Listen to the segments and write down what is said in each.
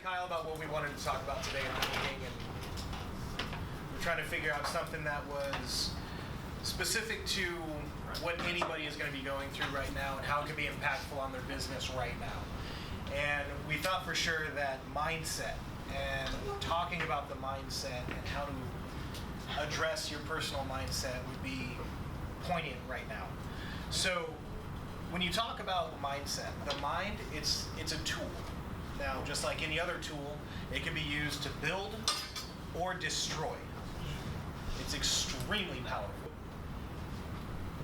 Kyle about what we wanted to talk about today in the meeting, and we're trying to figure out something that was specific to what anybody is going to be going through right now and how it can be impactful on their business right now. And we thought for sure that mindset and talking about the mindset and how to address your personal mindset would be poignant right now. So when you talk about mindset, the mind, it's a tool. Now, just like any other tool, it can be used to build or destroy. It's extremely powerful.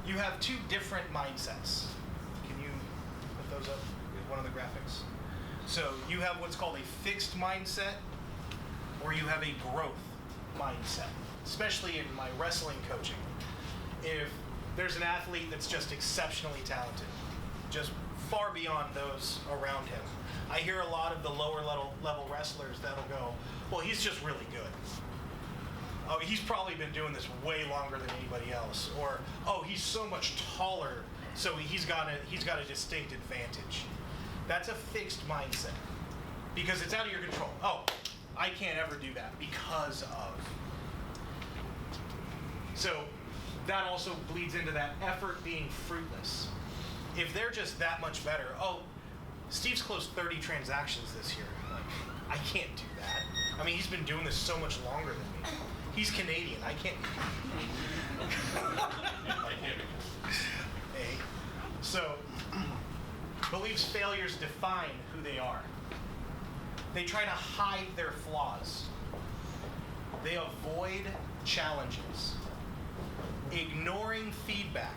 You have two different mindsets. Can you put those up with one of the graphics? So you have what's called a fixed mindset, or you have a growth mindset, especially in my wrestling coaching. If there's an athlete that's just exceptionally talented, just far beyond those around him, I hear a lot of the lower level wrestlers that'll go, well, he's just really good. Oh, he's probably been doing this way longer than anybody else. Or, oh, he's so much taller, so he's got a distinct advantage. That's a fixed mindset because it's out of your control. Oh, I can't ever do that because of. So that also bleeds into that effort being fruitless. If they're just that much better, oh, Steve's closed 30 transactions this year. Like, I can't do that. I mean, he's been doing this so much longer than me. He's Canadian. I can't. Hey. So, believes failures define who they are. They try to hide their flaws. They avoid challenges. Ignoring feedback.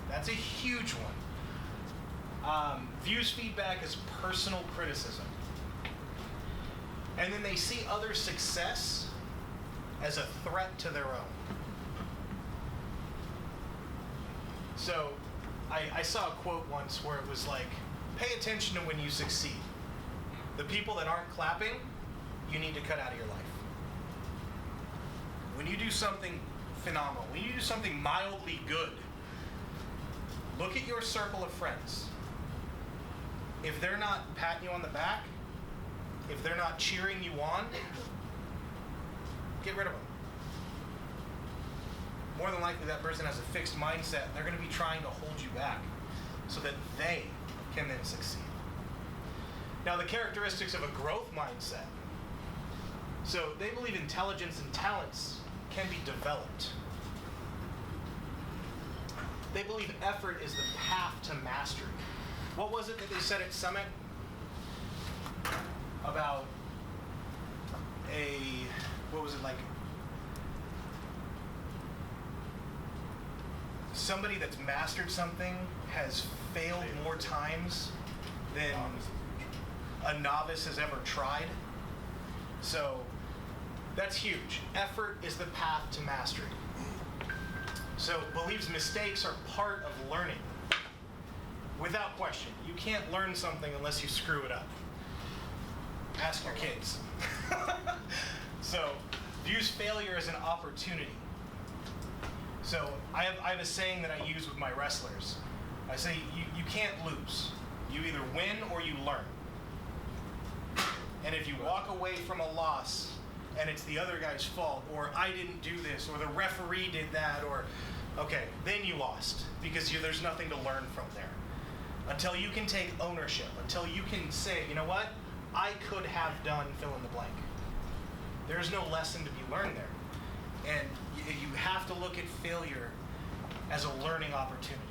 That's a huge one. Views feedback as personal criticism. And then they see other success as a threat to their own. So I saw a quote once where it was like, pay attention to when you succeed. The people that aren't clapping, you need to cut out of your life. When you do something phenomenal, when you do something mildly good, look at your circle of friends. If they're not patting you on the back, if they're not cheering you on, get rid of them. More than likely that person has a fixed mindset and they're going to be trying to hold you back so that they can then succeed. Now, the characteristics of a growth mindset. So they believe intelligence and talents can be developed. They believe effort is the path to mastery. What was it that they said at Summit about somebody that's mastered something has failed more times than a novice has ever tried. So that's huge. Effort is the path to mastery. So believes mistakes are part of learning. Without question. You can't learn something unless you screw it up. Ask your kids. So, views failure as an opportunity. So, I have a saying that I use with my wrestlers. I say, you can't lose. You either win or you learn. And if you walk away from a loss and it's the other guy's fault, or I didn't do this, or the referee did that, or, okay, then you lost because there's nothing to learn from there. Until you can take ownership, until you can say, you know what, I could have done fill in the blank. There's no lesson to be learned there. And you have to look at failure as a learning opportunity.